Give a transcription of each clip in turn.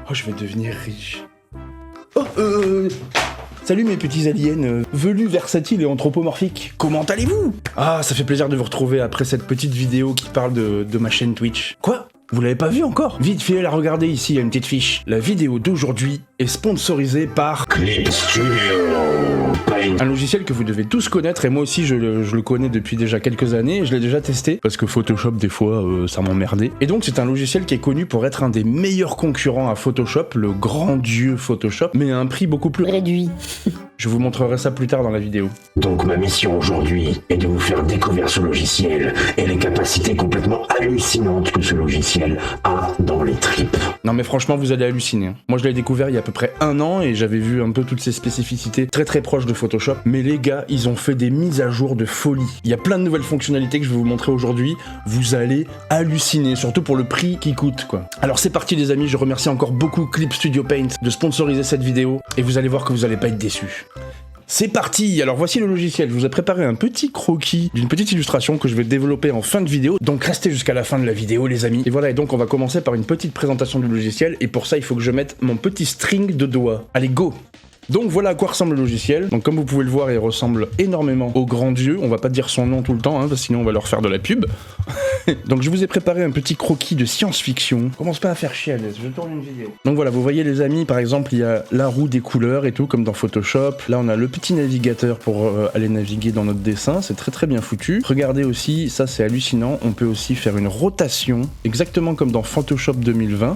Oh, je vais devenir riche. Oh, salut mes petits aliens, velus, versatiles et anthropomorphiques. Comment allez-vous? Ah, ça fait plaisir de vous retrouver après cette petite vidéo qui parle de ma chaîne Twitch. Quoi? Vous l'avez pas vu encore? Vite, filez la regarder ici, il y a une petite fiche. La vidéo d'aujourd'hui est sponsorisée par Clip Studio Paint. Un logiciel que vous devez tous connaître, et moi aussi je le connais depuis déjà quelques années, je l'ai déjà testé, parce que Photoshop des fois ça m'emmerdait. Et donc c'est un logiciel qui est connu pour être un des meilleurs concurrents à Photoshop, le grand dieu Photoshop, mais à un prix beaucoup plus réduit. Je vous montrerai ça plus tard dans la vidéo. Donc ma mission aujourd'hui est de vous faire découvrir ce logiciel et les capacités complètement hallucinantes que ce logiciel a dans les tripes. Non mais franchement vous allez halluciner. Moi je l'ai découvert il y a à peu près 1 an et j'avais vu un peu toutes ses spécificités très proches de Photoshop. Mais les gars, ils ont fait des mises à jour de folie. Il y a plein de nouvelles fonctionnalités que je vais vous montrer aujourd'hui. Vous allez halluciner, surtout pour le prix qui coûte quoi. Alors c'est parti les amis, je remercie encore beaucoup Clip Studio Paint de sponsoriser cette vidéo et vous allez voir que vous allez pas être déçus. C'est parti. Alors voici le logiciel, je vous ai préparé un petit croquis d'une petite illustration que je vais développer en fin de vidéo, donc restez jusqu'à la fin de la vidéo les amis. Et voilà, et donc on va commencer par une petite présentation du logiciel, et pour ça il faut que je mette mon petit string de doigts. Allez go. Donc voilà à quoi ressemble le logiciel. Donc comme vous pouvez le voir, il ressemble énormément au grand dieu. On va pas dire son nom tout le temps, parce que sinon on va leur faire de la pub. Donc je vous ai préparé un petit croquis de science-fiction. Commence pas à faire chier, Alice, je tourne une vidéo. Donc voilà, vous voyez les amis, par exemple, il y a la roue des couleurs et tout, comme dans Photoshop. Là on a le petit navigateur pour aller naviguer dans notre dessin, c'est très bien foutu. Regardez aussi, ça c'est hallucinant, on peut aussi faire une rotation, exactement comme dans Photoshop 2020.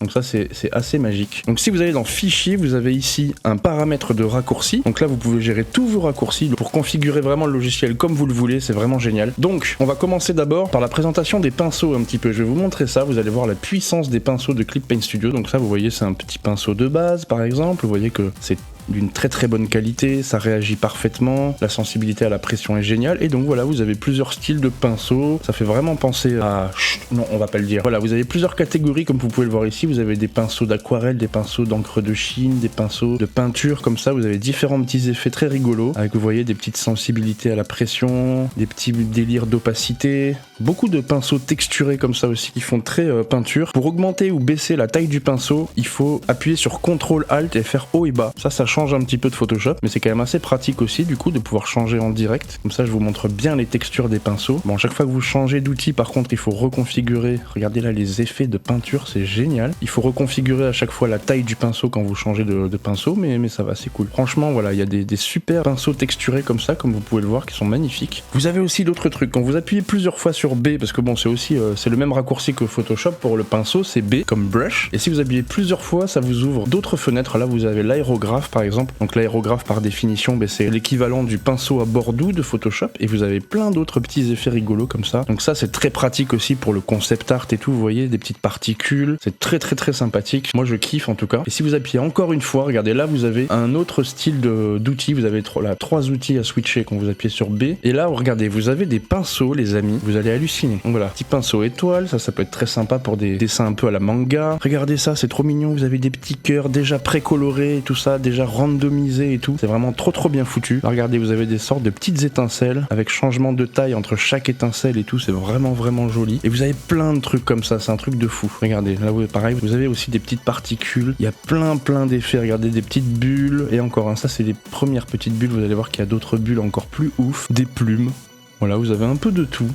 Donc ça c'est assez magique. Donc si vous allez dans Fichier, vous avez ici un paramètre de raccourci. Donc là vous pouvez gérer tous vos raccourcis pour configurer vraiment le logiciel comme vous le voulez, c'est vraiment génial. Donc on va commencer d'abord par la présentation des pinceaux un petit peu. Je vais vous montrer ça, vous allez voir la puissance des pinceaux de Clip Paint Studio. Donc ça vous voyez c'est un petit pinceau de base par exemple, vous voyez que c'est d'une très bonne qualité, ça réagit parfaitement, la sensibilité à la pression est géniale, et donc voilà, vous avez plusieurs styles de pinceaux, ça fait vraiment penser à... Chut, non, on va pas le dire. Voilà, vous avez plusieurs catégories, comme vous pouvez le voir ici, vous avez des pinceaux d'aquarelle, des pinceaux d'encre de Chine, des pinceaux de peinture, comme ça, vous avez différents petits effets très rigolos, avec, vous voyez, des petites sensibilités à la pression, des petits délires d'opacité, beaucoup de pinceaux texturés comme ça aussi, qui font très peinture. Pour augmenter ou baisser la taille du pinceau, il faut appuyer sur CTRL ALT et faire haut et bas. Ça change un petit peu de Photoshop, mais c'est quand même assez pratique aussi du coup de pouvoir changer en direct. Comme ça je vous montre bien les textures des pinceaux. Bon, chaque fois que vous changez d'outil par contre il faut reconfigurer, regardez là les effets de peinture, c'est génial. Il faut reconfigurer à chaque fois la taille du pinceau quand vous changez de pinceau, mais ça va, c'est cool. Franchement voilà, il y a des super pinceaux texturés comme ça, comme vous pouvez le voir, qui sont magnifiques. Vous avez aussi d'autres trucs, quand vous appuyez plusieurs fois sur B, parce que bon c'est aussi c'est le même raccourci que Photoshop pour le pinceau, c'est B comme brush, et si vous appuyez plusieurs fois ça vous ouvre d'autres fenêtres. Là vous avez l'aérographe par exemple. Donc l'aérographe par définition c'est l'équivalent du pinceau à bord doux de Photoshop, et vous avez plein d'autres petits effets rigolos comme ça. Donc ça c'est très pratique aussi pour le concept art et tout, vous voyez des petites particules, c'est très sympathique, moi je kiffe en tout cas. Et si vous appuyez encore une fois, regardez là vous avez un autre style d'outils, vous avez là 3 outils à switcher quand vous appuyez sur B, et là regardez vous avez des pinceaux les amis, vous allez halluciner. Donc voilà, petit pinceau étoile, ça peut être très sympa pour des dessins un peu à la manga. Regardez ça, c'est trop mignon, vous avez des petits cœurs déjà précolorés et tout ça, déjà randomisé et tout, c'est vraiment trop bien foutu. Là, regardez, vous avez des sortes de petites étincelles avec changement de taille entre chaque étincelle et tout, c'est vraiment joli. Et vous avez plein de trucs comme ça, c'est un truc de fou. Regardez, là pareil, vous avez aussi des petites particules, il y a plein d'effets, regardez des petites bulles, et encore ça c'est les premières petites bulles, vous allez voir qu'il y a d'autres bulles encore plus ouf, des plumes, voilà, vous avez un peu de tout.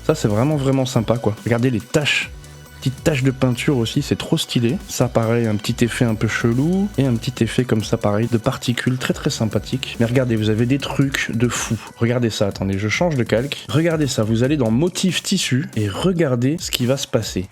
Ça c'est vraiment sympa quoi. Regardez les taches. Petite tache de peinture aussi, c'est trop stylé. Ça pareil, un petit effet un peu chelou, et un petit effet comme ça pareil de particules très sympathique. Mais regardez, vous avez des trucs de fou. Regardez ça, attendez, je change de calque. Regardez ça, vous allez dans motif tissu et regardez ce qui va se passer.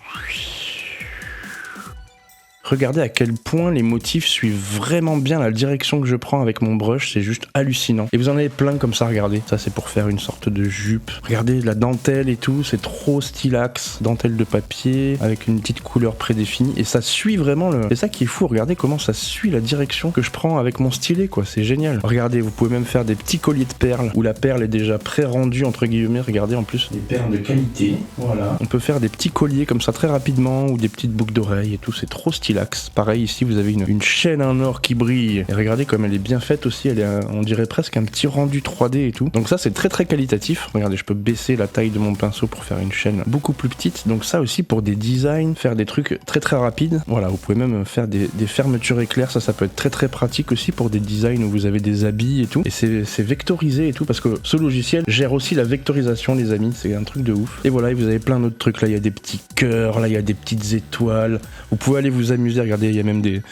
Regardez à quel point les motifs suivent vraiment bien la direction que je prends avec mon brush, c'est juste hallucinant. Et vous en avez plein comme ça, regardez. Ça c'est pour faire une sorte de jupe. Regardez la dentelle et tout, c'est trop stylax. Dentelle de papier, avec une petite couleur prédéfinie. Et ça suit vraiment le... C'est ça qui est fou, regardez comment ça suit la direction que je prends avec mon stylet quoi, c'est génial. Regardez, vous pouvez même faire des petits colliers de perles, où la perle est déjà pré-rendue entre guillemets, regardez en plus. Des perles de qualité, voilà. On peut faire des petits colliers comme ça très rapidement, ou des petites boucles d'oreilles et tout, c'est trop stylé. axe. Pareil, ici vous avez une chaîne en or qui brille. Et regardez comme elle est bien faite aussi, on dirait presque un petit rendu 3D et tout. Donc ça c'est très très qualitatif. Regardez, je peux baisser la taille de mon pinceau pour faire une chaîne beaucoup plus petite. Donc ça aussi pour des designs, faire des trucs très très rapides. Voilà, vous pouvez même faire des fermetures éclairs, ça peut être très très pratique aussi pour des designs où vous avez des habits et tout. Et c'est vectorisé et tout parce que ce logiciel gère aussi la vectorisation les amis, c'est un truc de ouf. Et voilà, et vous avez plein d'autres trucs, là il y a des petits cœurs, là il y a des petites étoiles. Vous pouvez aller vous amuser, regardez, il y a même des...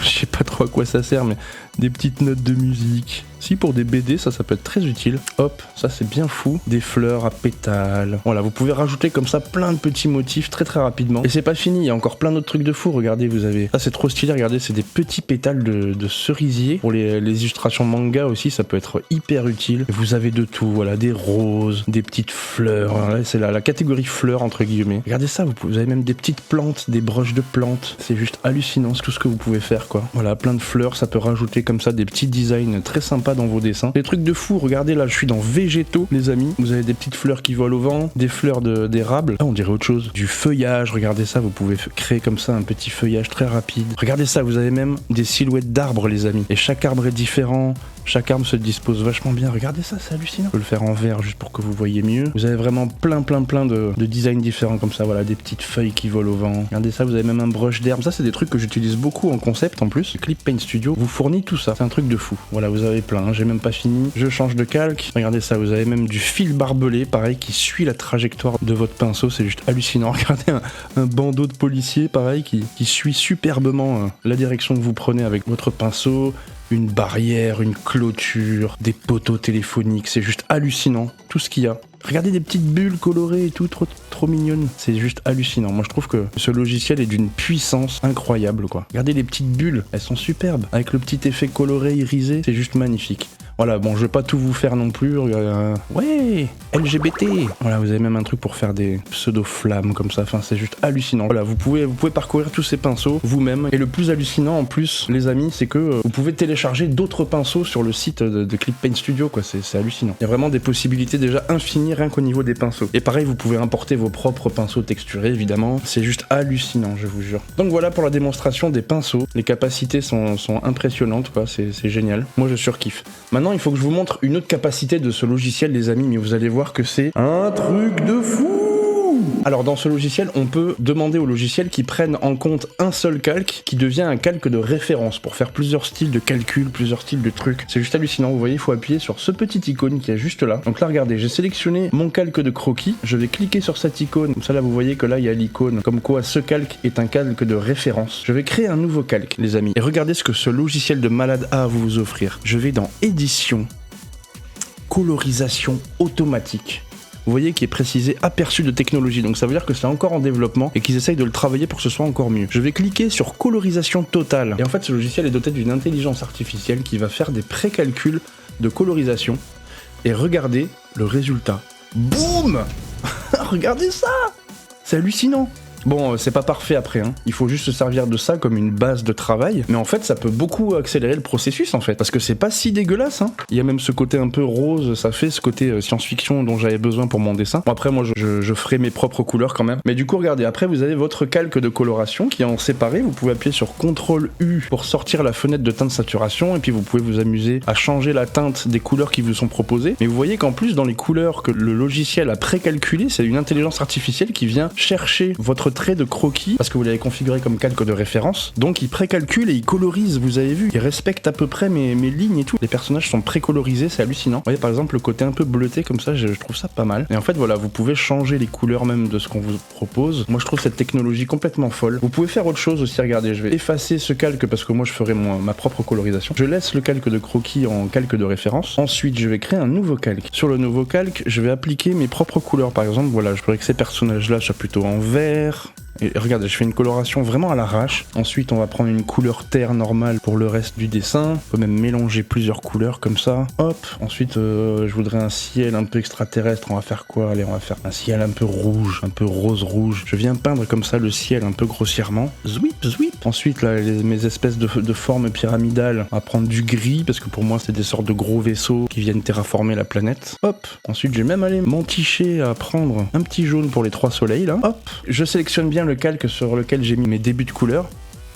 je sais pas trop à quoi ça sert, mais des petites notes de musique. Si pour des BD, ça peut être très utile. Hop, ça c'est bien fou. Des fleurs à pétales. Voilà, vous pouvez rajouter comme ça plein de petits motifs très très rapidement. Et c'est pas fini, il y a encore plein d'autres trucs de fou. Regardez, vous avez... ça c'est trop stylé, regardez, c'est des petits pétales de cerisier. Pour les illustrations manga aussi, ça peut être hyper utile. Et vous avez de tout, voilà, des roses, des petites fleurs. Voilà, c'est la catégorie fleurs entre guillemets. Regardez ça, vous avez même des petites plantes, des broches de plantes. C'est juste hallucinant, c'est tout ce que vous pouvez faire quoi. Voilà, plein de fleurs, ça peut rajouter comme ça des petits designs très sympas dans vos dessins. Des trucs de fou, regardez là, je suis dans végétaux les amis. Vous avez des petites fleurs qui volent au vent, des fleurs d'érable. Là on dirait autre chose. Du feuillage, regardez ça, vous pouvez créer comme ça un petit feuillage très rapide. Regardez ça, vous avez même des silhouettes d'arbres les amis. Et chaque arbre est différent. Chaque arbre se dispose vachement bien. Regardez ça, c'est hallucinant. Je peux le faire en vert juste pour que vous voyez mieux. Vous avez vraiment plein de designs différents comme ça. Voilà, des petites feuilles qui volent au vent. Regardez ça, vous avez même un brush d'herbe. Ça, c'est des trucs que j'utilise beaucoup en concept en plus. Clip Paint Studio vous fournit tout ça. C'est un truc de fou. Voilà, vous avez plein. J'ai même pas fini. Je change de calque. Regardez ça, vous avez même du fil barbelé, pareil, qui suit la trajectoire de votre pinceau. C'est juste hallucinant. Regardez un bandeau de policier, pareil, qui suit superbement la direction que vous prenez avec votre pinceau. Une barrière, une clôture, des poteaux téléphoniques, c'est juste hallucinant, tout ce qu'il y a. Regardez des petites bulles colorées et tout, trop mignonnes. C'est juste hallucinant. Moi je trouve que ce logiciel est d'une puissance incroyable quoi. Regardez les petites bulles, elles sont superbes. Avec le petit effet coloré irisé, c'est juste magnifique. Voilà, bon, je vais pas tout vous faire non plus. Ouais, LGBT. Voilà, vous avez même un truc pour faire des pseudo-flammes comme ça. Enfin, c'est juste hallucinant. Voilà, vous pouvez parcourir tous ces pinceaux vous-même. Et le plus hallucinant en plus, les amis, c'est que vous pouvez télécharger d'autres pinceaux sur le site de Clip Paint Studio, quoi. C'est hallucinant. Il y a vraiment des possibilités déjà infinies rien qu'au niveau des pinceaux. Et pareil, vous pouvez importer vos propres pinceaux texturés, évidemment. C'est juste hallucinant, je vous jure. Donc voilà pour la démonstration des pinceaux. Les capacités sont impressionnantes, quoi. C'est génial. Moi, je surkiffe. Maintenant, il faut que je vous montre une autre capacité de ce logiciel, les amis, mais vous allez voir que c'est un truc de fou. Alors dans ce logiciel, on peut demander au logiciel qu'il prenne en compte un seul calque qui devient un calque de référence pour faire plusieurs styles de calcul, plusieurs styles de trucs. C'est juste hallucinant, vous voyez, il faut appuyer sur ce petit icône qui est juste là. Donc là, regardez, j'ai sélectionné mon calque de croquis, je vais cliquer sur cette icône, comme ça là vous voyez que là il y a l'icône, comme quoi ce calque est un calque de référence. Je vais créer un nouveau calque, les amis, et regardez ce que ce logiciel de malade a à vous offrir. Je vais dans édition, colorisation automatique. Vous voyez qu'il est précisé aperçu de technologie, donc ça veut dire que c'est encore en développement et qu'ils essayent de le travailler pour que ce soit encore mieux. Je vais cliquer sur colorisation totale. Et en fait ce logiciel est doté d'une intelligence artificielle qui va faire des pré-calculs de colorisation. Et regardez le résultat. Boum. Regardez ça. C'est hallucinant. Bon, c'est pas parfait après, hein. Il faut juste se servir de ça comme une base de travail. Mais en fait, ça peut beaucoup accélérer le processus, en fait. Parce que c'est pas si dégueulasse, hein. Il y a même ce côté un peu rose, ça fait ce côté science-fiction dont j'avais besoin pour mon dessin. Bon, après, moi, je ferai mes propres couleurs quand même. Mais du coup, regardez, après, vous avez votre calque de coloration qui est en séparé. Vous pouvez appuyer sur CTRL-U pour sortir la fenêtre de teinte saturation. Et puis, vous pouvez vous amuser à changer la teinte des couleurs qui vous sont proposées. Mais vous voyez qu'en plus, dans les couleurs que le logiciel a précalculées, c'est une intelligence artificielle qui vient chercher votre trait de croquis parce que vous l'avez configuré comme calque de référence, donc il précalcule et il colorise, vous avez vu, il respecte à peu près mes lignes et tout. Les personnages sont précolorisés, c'est hallucinant. Vous voyez par exemple le côté un peu bleuté comme ça, je trouve ça pas mal. Et en fait voilà, vous pouvez changer les couleurs même de ce qu'on vous propose. Moi je trouve cette technologie complètement folle. Vous pouvez faire autre chose aussi, regardez, je vais effacer ce calque parce que moi je ferai ma propre colorisation. Je laisse le calque de croquis en calque de référence. Ensuite je vais créer un nouveau calque. Sur le nouveau calque, je vais appliquer mes propres couleurs. Par exemple, voilà, je voudrais que ces personnages là soient plutôt en vert. Et regardez, je fais une coloration vraiment à l'arrache. Ensuite, on va prendre une couleur terre normale pour le reste du dessin. On peut même mélanger plusieurs couleurs comme ça. Hop. Ensuite, je voudrais un ciel un peu extraterrestre. On va faire quoi? Allez, on va faire un ciel un peu rouge, un peu rose-rouge. Je viens peindre comme ça le ciel un peu grossièrement. Zwip, zwip. Ensuite, là, mes espèces de formes pyramidales. On va prendre du gris parce que pour moi, c'est des sortes de gros vaisseaux qui viennent terraformer la planète. Hop. Ensuite, je vais même aller m'enticher à prendre un petit jaune pour les 3 soleils, là. Hop. Je sélectionne bien le calque sur lequel j'ai mis mes débuts de couleurs.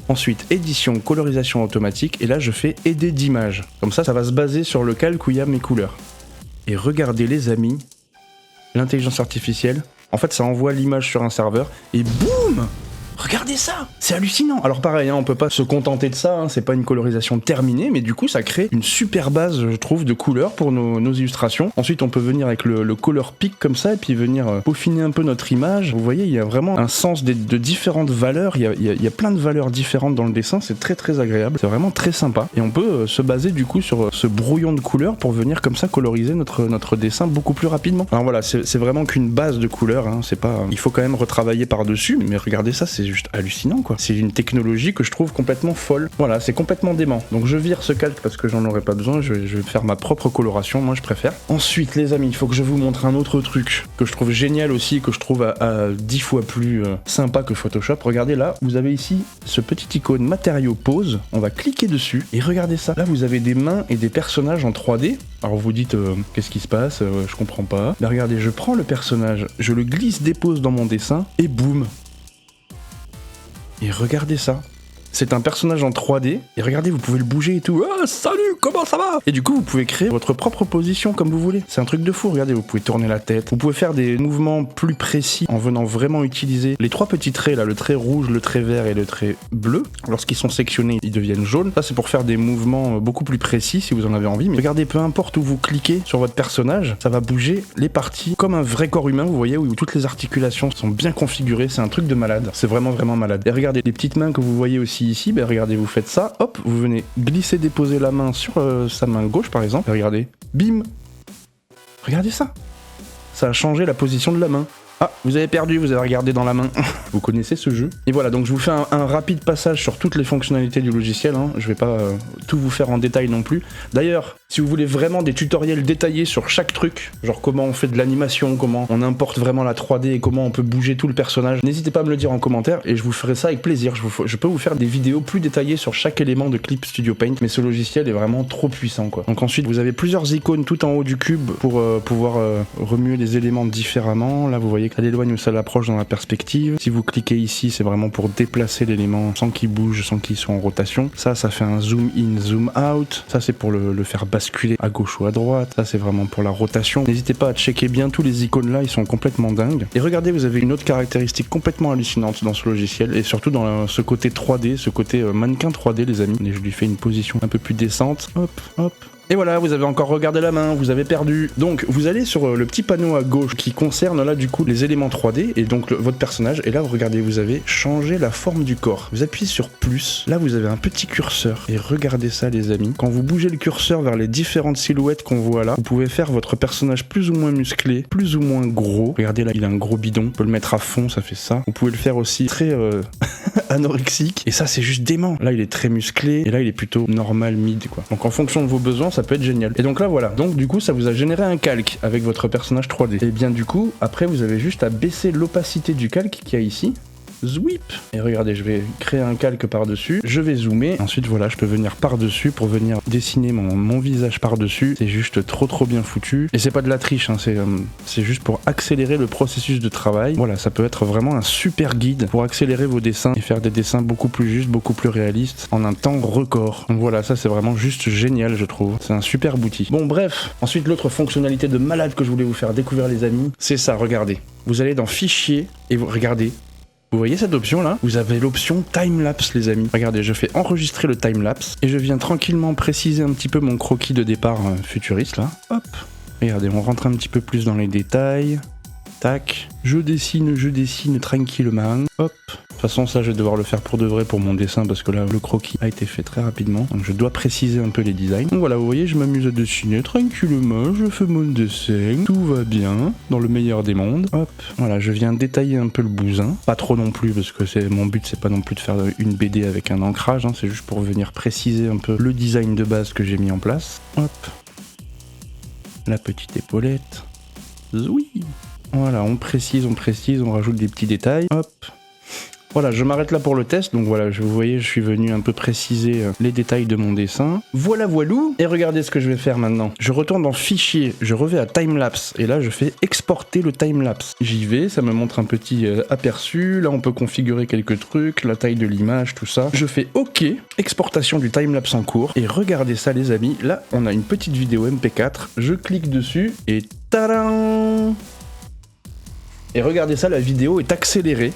Ensuite, édition, colorisation automatique, et là je fais aider d'image. Comme ça va se baser sur le calque où il y a mes couleurs. Et regardez les amis, l'intelligence artificielle, en fait ça envoie l'image sur un serveur, et boum! Regardez ça, c'est hallucinant. Alors pareil, hein, on peut pas se contenter de ça, hein, c'est pas une colorisation terminée, mais du coup ça crée une super base, je trouve, de couleurs pour nos illustrations. Ensuite on peut venir avec le color pick comme ça, et puis venir peaufiner un peu notre image. Vous voyez, il y a vraiment un sens de différentes valeurs, il y a plein de valeurs différentes dans le dessin, c'est très très agréable, c'est vraiment très sympa. Et on peut se baser du coup sur ce brouillon de couleurs pour venir comme ça coloriser notre dessin beaucoup plus rapidement. Alors voilà, c'est vraiment qu'une base de couleurs, hein, c'est pas... il faut quand même retravailler par-dessus, mais regardez ça, c'est juste hallucinant quoi. C'est une technologie que je trouve complètement folle. Voilà, c'est complètement dément. Donc je vire ce calque parce que j'en aurais pas besoin, je vais faire ma propre coloration, moi je préfère. Ensuite les amis, il faut que je vous montre un autre truc que je trouve génial aussi, que je trouve à 10 fois plus sympa que Photoshop. Regardez là, vous avez ici ce petit icône matériaux pose, on va cliquer dessus et regardez ça. Là vous avez des mains et des personnages en 3D. Alors vous dites qu'est-ce qui se passe, je comprends pas. Mais regardez, je prends le personnage, je le glisse, dépose dans mon dessin et boum. Et regardez ça. C'est un personnage en 3D, et regardez, vous pouvez le bouger et tout. Ah, salut, comment ça va? Et du coup, vous pouvez créer votre propre position comme vous voulez. C'est un truc de fou, regardez, vous pouvez tourner la tête. Vous pouvez faire des mouvements plus précis en venant vraiment utiliser les trois petits traits là, le trait rouge, le trait vert et le trait bleu. Lorsqu'ils sont sectionnés, ils deviennent jaunes. Ça, c'est pour faire des mouvements beaucoup plus précis si vous en avez envie. Mais regardez, peu importe où vous cliquez sur votre personnage, ça va bouger les parties comme un vrai corps humain, vous voyez, où toutes les articulations sont bien configurées. C'est un truc de malade. C'est vraiment, vraiment malade. Et regardez, les petites mains que vous voyez aussi ici, ben regardez, vous faites ça, hop, vous venez glisser, déposer la main sur sa main gauche par exemple, et regardez, bim, regardez ça, ça a changé la position de la main. Ah, vous avez perdu, vous avez regardé dans la main. Vous connaissez ce jeu? Et voilà, donc je vous fais un rapide passage sur toutes les fonctionnalités du logiciel, hein. Je vais pas tout vous faire en détail non plus. D'ailleurs, si vous voulez vraiment des tutoriels détaillés sur chaque truc, genre comment on fait de l'animation, comment on importe vraiment la 3D et comment on peut bouger tout le personnage, n'hésitez pas à me le dire en commentaire et je vous ferai ça avec plaisir. Je peux vous faire des vidéos plus détaillées sur chaque élément de Clip Studio Paint, mais ce logiciel est vraiment trop puissant quoi. Donc ensuite, vous avez plusieurs icônes tout en haut du cube pour pouvoir remuer les éléments différemment. Là, vous voyez que ça l'éloigne ou ça l'approche dans la perspective. Si vous cliquez ici, c'est vraiment pour déplacer l'élément sans qu'il bouge, sans qu'il soit en rotation. Ça fait un zoom in, zoom out. Ça, c'est pour le faire basculer à gauche ou à droite. Ça, c'est vraiment pour la rotation. N'hésitez pas à checker bien tous les icônes là, ils sont complètement dingues. Et regardez, vous avez une autre caractéristique complètement hallucinante dans ce logiciel, et surtout dans ce côté 3D, ce côté mannequin 3D, les amis. Et je lui fais une position un peu plus décente. Hop, hop. Et voilà, vous avez encore regardé la main, vous avez perdu. Donc, vous allez sur le petit panneau à gauche qui concerne là du coup les éléments 3D et donc votre personnage. Et là, vous regardez, vous avez changé la forme du corps. Vous appuyez sur plus. Là, vous avez un petit curseur. Et regardez ça, les amis. Quand vous bougez le curseur vers les différentes silhouettes qu'on voit là, vous pouvez faire votre personnage plus ou moins musclé, plus ou moins gros. Regardez là, il a un gros bidon. On peut le mettre à fond, ça fait ça. Vous pouvez le faire aussi très anorexique. Et ça, c'est juste dément. Là, il est très musclé. Et là, il est plutôt normal, mid, quoi. Donc, en fonction de vos besoins, ça peut être génial. Et donc là voilà, donc du coup ça vous a généré un calque avec votre personnage 3D. Et bien du coup, après vous avez juste à baisser l'opacité du calque qu'il y a ici. Zwip. Et regardez, je vais créer un calque par-dessus, je vais zoomer, ensuite voilà, je peux venir par-dessus pour venir dessiner mon visage par-dessus. C'est juste trop bien foutu. Et c'est pas de la triche, hein, c'est juste pour accélérer le processus de travail. Voilà, ça peut être vraiment un super guide pour accélérer vos dessins et faire des dessins beaucoup plus justes, beaucoup plus réalistes, en un temps record. Donc voilà, ça c'est vraiment juste génial, je trouve. C'est un super outil. Bon bref, ensuite l'autre fonctionnalité de malade que je voulais vous faire découvrir les amis, c'est ça, regardez. Vous allez dans Fichier et vous regardez. Vous voyez cette option là? Vous avez l'option Timelapse les amis. Regardez, je fais enregistrer le timelapse et je viens tranquillement préciser un petit peu mon croquis de départ futuriste là. Hop. Regardez, on rentre un petit peu plus dans les détails. Tac. Je dessine tranquillement. Hop. De toute façon, ça, je vais devoir le faire pour de vrai pour mon dessin parce que là, le croquis a été fait très rapidement. Donc, je dois préciser un peu les designs. Donc voilà, vous voyez, je m'amuse à dessiner tranquillement. Je fais mon dessin. Tout va bien, dans le meilleur des mondes. Hop. Voilà, je viens détailler un peu le bousin. Pas trop non plus parce que mon but, c'est pas non plus de faire une BD avec un ancrage. Hein, c'est juste pour venir préciser un peu le design de base que j'ai mis en place. Hop. La petite épaulette. Zoui. Voilà, on précise, on rajoute des petits détails. Hop. Voilà, je m'arrête là pour le test, donc voilà, vous voyez, je suis venu un peu préciser les détails de mon dessin. Voilà, voilou. Et regardez ce que je vais faire maintenant. Je retourne dans Fichier, je reviens à Timelapse, et là je fais exporter le timelapse. J'y vais, ça me montre un petit aperçu, là on peut configurer quelques trucs, la taille de l'image, tout ça. Je fais OK, exportation du timelapse en cours, et regardez ça les amis, là on a une petite vidéo MP4, je clique dessus, et tadam! Et regardez ça, la vidéo est accélérée.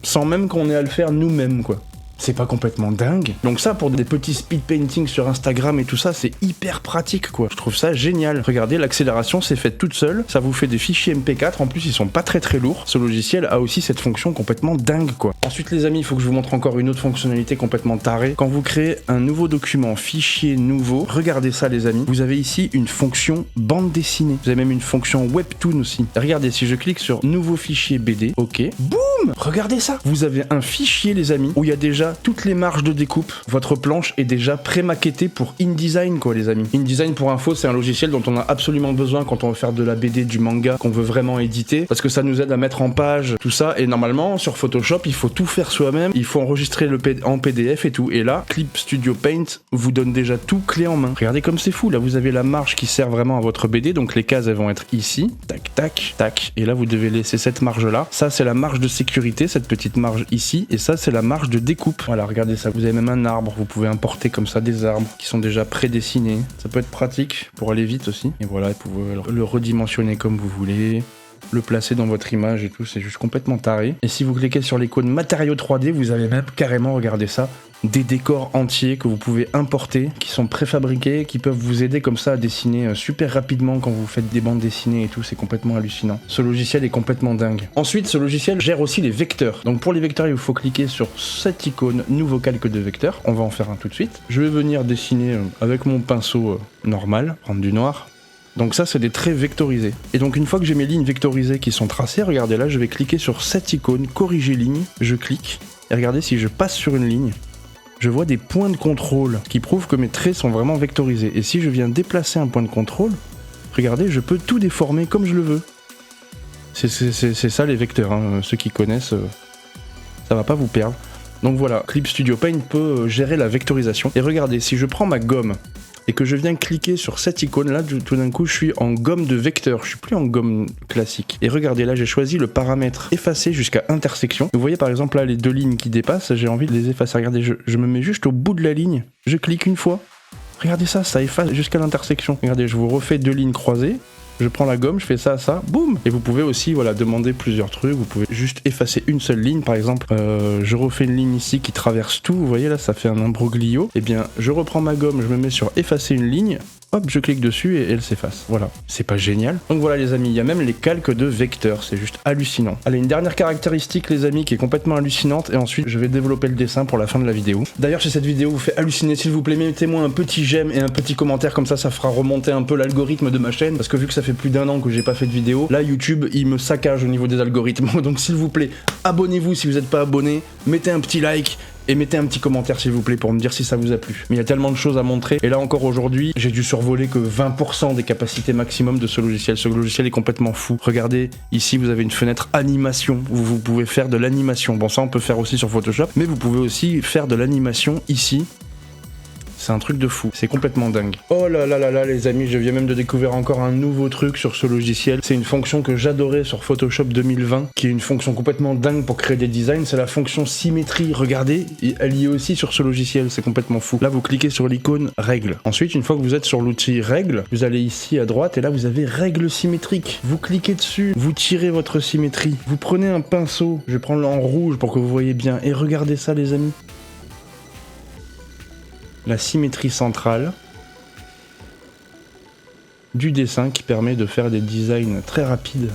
Sans même qu'on ait à le faire nous-mêmes, quoi. C'est pas complètement dingue. Donc ça, pour des petits speed painting sur Instagram et tout ça, c'est hyper pratique, quoi. Je trouve ça génial. Regardez, l'accélération s'est faite toute seule. Ça vous fait des fichiers MP4. En plus, ils sont pas très lourds. Ce logiciel a aussi cette fonction complètement dingue, quoi. Ensuite, les amis, il faut que je vous montre encore une autre fonctionnalité complètement tarée. Quand vous créez un nouveau document, fichier nouveau, regardez ça, les amis. Vous avez ici une fonction bande dessinée. Vous avez même une fonction webtoon aussi. Regardez, si je clique sur nouveau fichier BD, OK, boum! Regardez ça. Vous avez un fichier, les amis, où il y a déjà toutes les marges de découpe. Votre planche est déjà pré-maquettée pour InDesign, quoi, les amis. InDesign, pour info, c'est un logiciel dont on a absolument besoin quand on veut faire de la BD, du manga, qu'on veut vraiment éditer, parce que ça nous aide à mettre en page tout ça, et normalement, sur Photoshop, il faut tout faire soi-même, il faut enregistrer en PDF et tout, et là, Clip Studio Paint vous donne déjà tout clé en main. Regardez comme c'est fou, là, vous avez la marge qui sert vraiment à votre BD, donc les cases, elles vont être ici, tac, tac, tac, et là, vous devez laisser cette marge-là. Ça, c'est la marge de sécurité, cette petite marge ici, et ça, c'est la marge de découpe. Voilà, regardez ça, vous avez même un arbre, vous pouvez importer comme ça des arbres qui sont déjà prédessinés. Ça peut être pratique pour aller vite aussi. Et voilà, vous pouvez le redimensionner comme vous voulez, le placer dans votre image et tout, c'est juste complètement taré. Et si vous cliquez sur l'icône matériaux 3D, vous avez même carrément, regardez ça, des décors entiers que vous pouvez importer, qui sont préfabriqués, qui peuvent vous aider comme ça à dessiner super rapidement quand vous faites des bandes dessinées et tout, c'est complètement hallucinant. Ce logiciel est complètement dingue. Ensuite, ce logiciel gère aussi les vecteurs. Donc pour les vecteurs, il vous faut cliquer sur cette icône, nouveau calque de vecteur. On va en faire un tout de suite. Je vais venir dessiner avec mon pinceau normal, prendre du noir. Donc ça, c'est des traits vectorisés. Et donc une fois que j'ai mes lignes vectorisées qui sont tracées, regardez là, je vais cliquer sur cette icône, corriger ligne, je clique, et regardez si je passe sur une ligne, je vois des points de contrôle qui prouvent que mes traits sont vraiment vectorisés. Et si je viens déplacer un point de contrôle, regardez, je peux tout déformer comme je le veux. C'est ça les vecteurs, hein. Ceux qui connaissent, ça va pas vous perdre. Donc voilà, Clip Studio Paint peut gérer la vectorisation. Et regardez, si je prends ma gomme et que je viens cliquer sur cette icône là, tout d'un coup je suis en gomme de vecteur, je suis plus en gomme classique. Et regardez là, j'ai choisi le paramètre effacer jusqu'à intersection. Vous voyez par exemple là les deux lignes qui dépassent, j'ai envie de les effacer. Regardez, je me mets juste au bout de la ligne, je clique une fois. Regardez ça, ça efface jusqu'à l'intersection. Regardez, je vous refais deux lignes croisées. Je prends la gomme, je fais ça, boum. Et vous pouvez aussi voilà, demander plusieurs trucs, vous pouvez juste effacer une seule ligne, par exemple, je refais une ligne ici qui traverse tout, vous voyez là, ça fait un imbroglio. Et bien, je reprends ma gomme, je me mets sur effacer une ligne, hop, je clique dessus et elle s'efface. Voilà, c'est pas génial? Donc voilà les amis, il y a même les calques de vecteurs, c'est juste hallucinant. Allez, une dernière caractéristique les amis qui est complètement hallucinante, et ensuite je vais développer le dessin pour la fin de la vidéo. D'ailleurs, si cette vidéo vous fait halluciner, s'il vous plaît, mettez-moi un petit j'aime et un petit commentaire, comme ça fera remonter un peu l'algorithme de ma chaîne, parce que vu que ça fait plus d'un an que j'ai pas fait de vidéo, là YouTube il me saccage au niveau des algorithmes. Donc s'il vous plaît, abonnez-vous si vous n'êtes pas abonné, mettez un petit like et mettez un petit commentaire s'il vous plaît pour me dire si ça vous a plu. Mais il y a tellement de choses à montrer, et là encore aujourd'hui, j'ai dû survoler que 20% des capacités maximum de ce logiciel. Ce logiciel est complètement fou. Regardez, ici vous avez une fenêtre animation, où vous pouvez faire de l'animation. Bon, ça on peut faire aussi sur Photoshop, mais vous pouvez aussi faire de l'animation ici. C'est un truc de fou, c'est complètement dingue. Oh là là là là les amis, je viens même de découvrir encore un nouveau truc sur ce logiciel. C'est une fonction que j'adorais sur Photoshop 2020, qui est une fonction complètement dingue pour créer des designs, c'est la fonction symétrie. Regardez, elle y est aussi sur ce logiciel, c'est complètement fou. Là vous cliquez sur l'icône règle. Ensuite, une fois que vous êtes sur l'outil règle, vous allez ici à droite et là vous avez règle symétrique. Vous cliquez dessus, vous tirez votre symétrie. Vous prenez un pinceau, je vais prendre en rouge pour que vous voyez bien, et regardez ça les amis. La symétrie centrale du dessin qui permet de faire des designs très rapides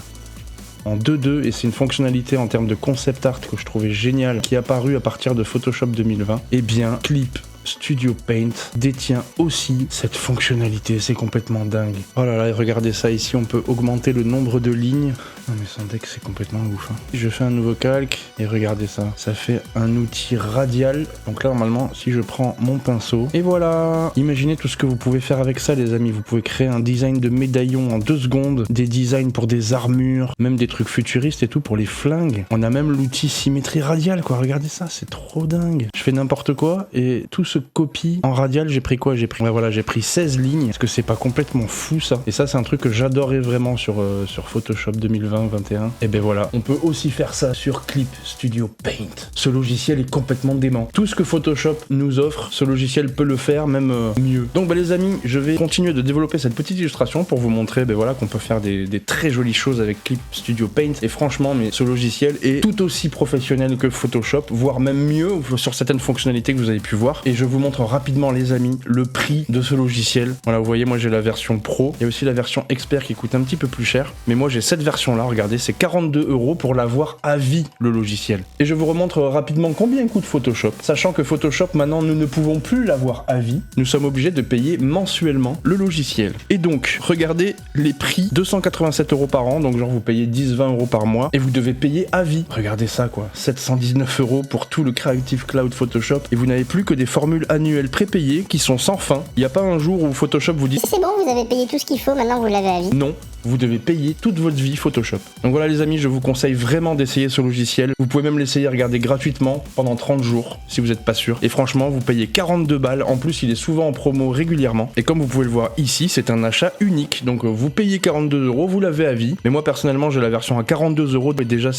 en 2:2, et c'est une fonctionnalité en termes de concept art que je trouvais géniale, qui est apparue à partir de Photoshop 2020. Et bien, Clip Studio Paint détient aussi cette fonctionnalité, c'est complètement dingue. Oh là là, regardez ça ici, on peut augmenter le nombre de lignes. Non mais sans deck c'est complètement ouf. Je fais un nouveau calque et regardez ça, ça fait un outil radial. Donc là normalement si je prends mon pinceau et voilà, imaginez tout ce que vous pouvez faire avec ça les amis. Vous pouvez créer un design de médaillon en 2 secondes, des designs pour des armures, même des trucs futuristes et tout pour les flingues. On a même l'outil symétrie radiale quoi, regardez ça, c'est trop dingue. Je fais n'importe quoi et tout se copie en radial. J'ai pris quoi? J'ai pris 16 lignes. Est-ce que c'est pas complètement fou ça? Et ça c'est un truc que j'adorais vraiment sur Photoshop 2020-21. Et ben voilà, on peut aussi faire ça sur Clip Studio Paint. Ce logiciel est complètement dément. Tout ce que Photoshop nous offre, ce logiciel peut le faire, même mieux. Donc bah les amis, je vais continuer de développer cette petite illustration pour vous montrer voilà, qu'on peut faire des très jolies choses avec Clip Studio Paint. Et franchement, mais ce logiciel est tout aussi professionnel que Photoshop, voire même mieux sur certaines fonctionnalités que vous avez pu voir. Et je vous montre rapidement les amis le prix de ce logiciel. Voilà, vous voyez, moi j'ai la version Pro. Il y a aussi la version Expert qui coûte un petit peu plus cher. Mais moi j'ai cette version là, regardez, c'est 42 € pour l'avoir à vie le logiciel. Et je vous remontre rapidement combien coûte Photoshop, sachant que Photoshop maintenant nous ne pouvons plus l'avoir à vie, nous sommes obligés de payer mensuellement le logiciel. Et donc regardez les prix, 287 € par an, donc genre vous payez 10-20 € par mois et vous devez payer à vie. Regardez ça quoi, 719 € pour tout le Creative Cloud Photoshop et vous n'avez plus que des formules annuelles prépayées qui sont sans fin. Il n'y a pas un jour où Photoshop vous dit c'est bon, vous avez payé tout ce qu'il faut, maintenant vous l'avez à vie. Non, vous devez payer toute votre vie Photoshop. Donc voilà les amis, je vous conseille vraiment d'essayer ce logiciel. Vous pouvez même l'essayer, regarder gratuitement pendant 30 jours si vous n'êtes pas sûr. Et franchement, vous payez 42 balles. En plus, il est souvent en promo régulièrement. Et comme vous pouvez le voir ici, c'est un achat unique. Donc vous payez 42 €, vous l'avez à vie. Mais moi personnellement, j'ai la version à 42 €. Et déjà,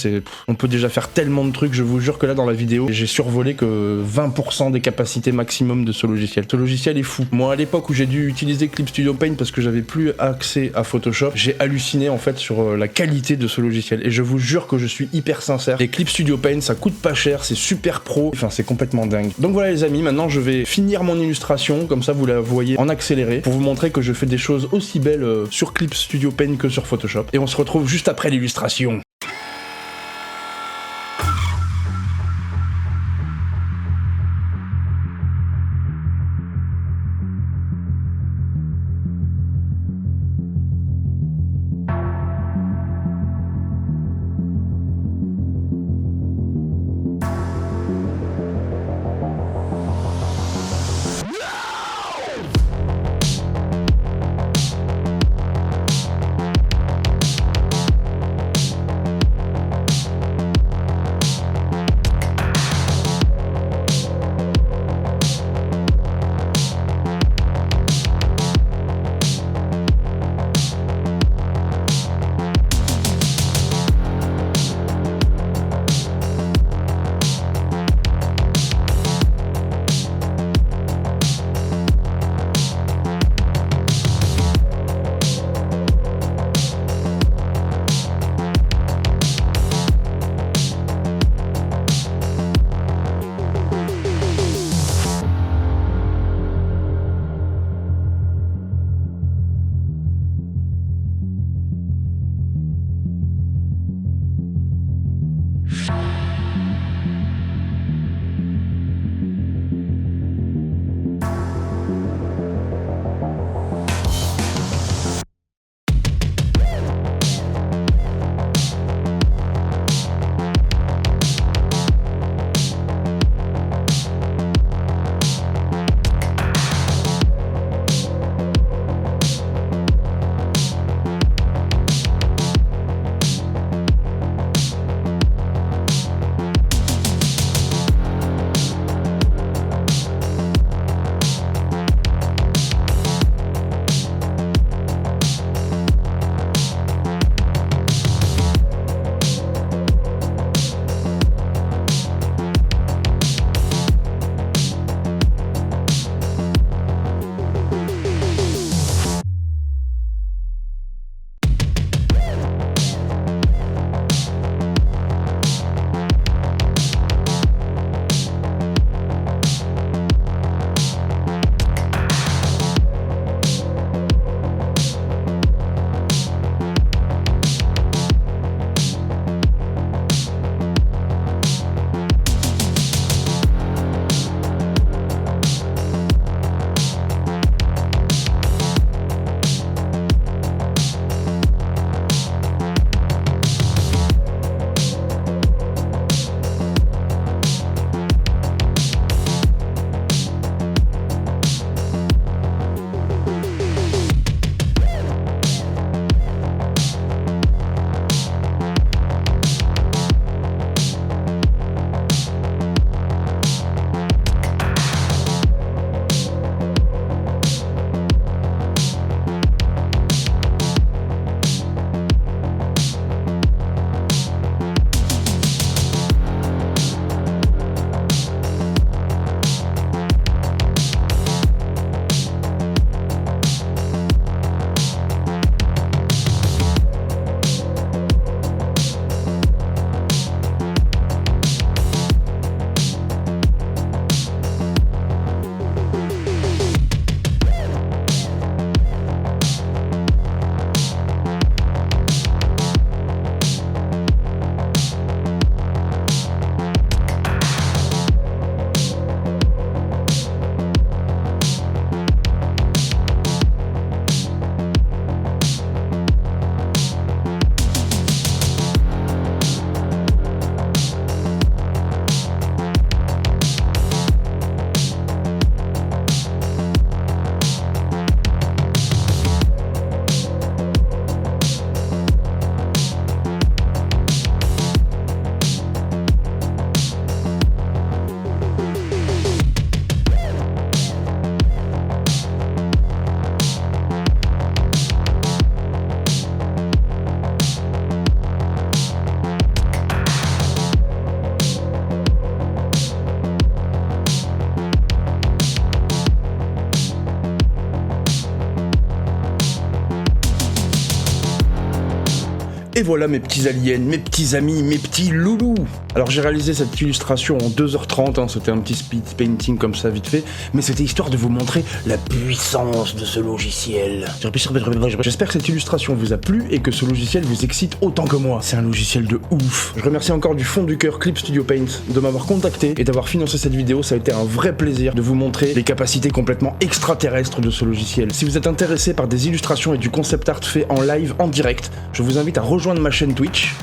on peut déjà faire tellement de trucs. Je vous jure que là, dans la vidéo, j'ai survolé que 20% des capacités maximum de ce logiciel. Ce logiciel est fou. Moi, à l'époque où j'ai dû utiliser Clip Studio Paint parce que j'avais plus accès à Photoshop, j'ai halluciné en fait sur la qualité de ce logiciel. Et je vous jure que je suis hyper sincère. Et Clip Studio Paint, ça coûte pas cher, c'est super pro. Enfin, c'est complètement dingue. Donc voilà les amis, maintenant je vais finir mon illustration, comme ça vous la voyez en accéléré, pour vous montrer que je fais des choses aussi belles sur Clip Studio Paint que sur Photoshop. Et on se retrouve juste après l'illustration. Et voilà mes petits aliens, mes petits amis, mes petits loulous. Alors j'ai réalisé cette illustration en 2h30, hein, c'était un petit speed painting comme ça vite fait, mais c'était histoire de vous montrer la puissance de ce logiciel. J'espère que cette illustration vous a plu et que ce logiciel vous excite autant que moi. C'est un logiciel de ouf. Je remercie encore du fond du cœur Clip Studio Paint de m'avoir contacté et d'avoir financé cette vidéo. Ça a été un vrai plaisir de vous montrer les capacités complètement extraterrestres de ce logiciel. Si vous êtes intéressé par des illustrations et du concept art fait en live, en direct, je vous invite à rejoindre ma chaîne Twitch,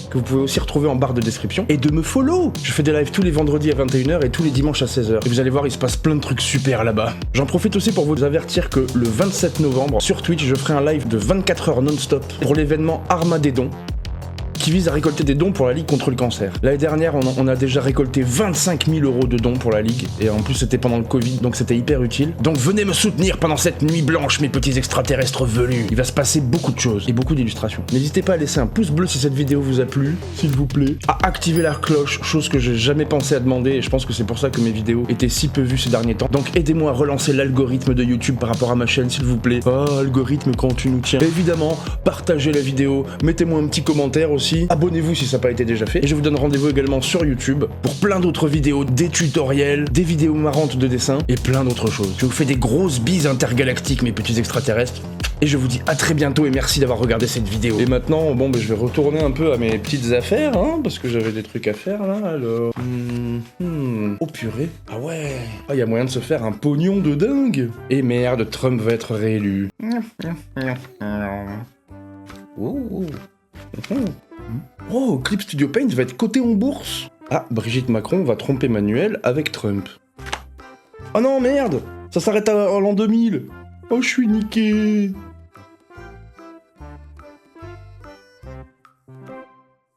que vous pouvez aussi retrouver en barre de description, et de me follow. Je fais des lives tous les vendredis à 21h et tous les dimanches à 16h. Et vous allez voir, il se passe plein de trucs super là-bas. J'en profite aussi pour vous avertir que le 27 novembre, sur Twitch, je ferai un live de 24 heures non-stop pour l'événement Armageddon, qui vise à récolter des dons pour la Ligue contre le cancer. L'année dernière, on a déjà récolté 25 000 € de dons pour la Ligue, et en plus c'était pendant le Covid, donc c'était hyper utile. Donc venez me soutenir pendant cette nuit blanche, mes petits extraterrestres velus. Il va se passer beaucoup de choses, et beaucoup d'illustrations. N'hésitez pas à laisser un pouce bleu si cette vidéo vous a plu, s'il vous plaît. À activer la cloche, chose que j'ai jamais pensé à demander, et je pense que c'est pour ça que mes vidéos étaient si peu vues ces derniers temps. Donc aidez-moi à relancer l'algorithme de YouTube par rapport à ma chaîne, s'il vous plaît. Oh, algorithme, quand tu nous tiens. Évidemment, partagez la vidéo, mettez-moi un petit commentaire aussi. Abonnez-vous si ça n'a pas été déjà fait. Et je vous donne rendez-vous également sur YouTube pour plein d'autres vidéos, des tutoriels, des vidéos marrantes de dessin et plein d'autres choses. Je vous fais des grosses bises intergalactiques, mes petits extraterrestres. Et je vous dis à très bientôt et merci d'avoir regardé cette vidéo. Et maintenant, bon, je vais retourner un peu à mes petites affaires, hein, parce que j'avais des trucs à faire là, alors... Oh purée. Ah ouais. Ah, y a moyen de se faire un pognon de dingue. Et merde, Trump va être réélu. Oh, Clip Studio Paint va être coté en bourse. Ah, Brigitte Macron va tromper Manuel avec Trump. Oh non, merde, ça s'arrête à l'an 2000. Oh, je suis niqué.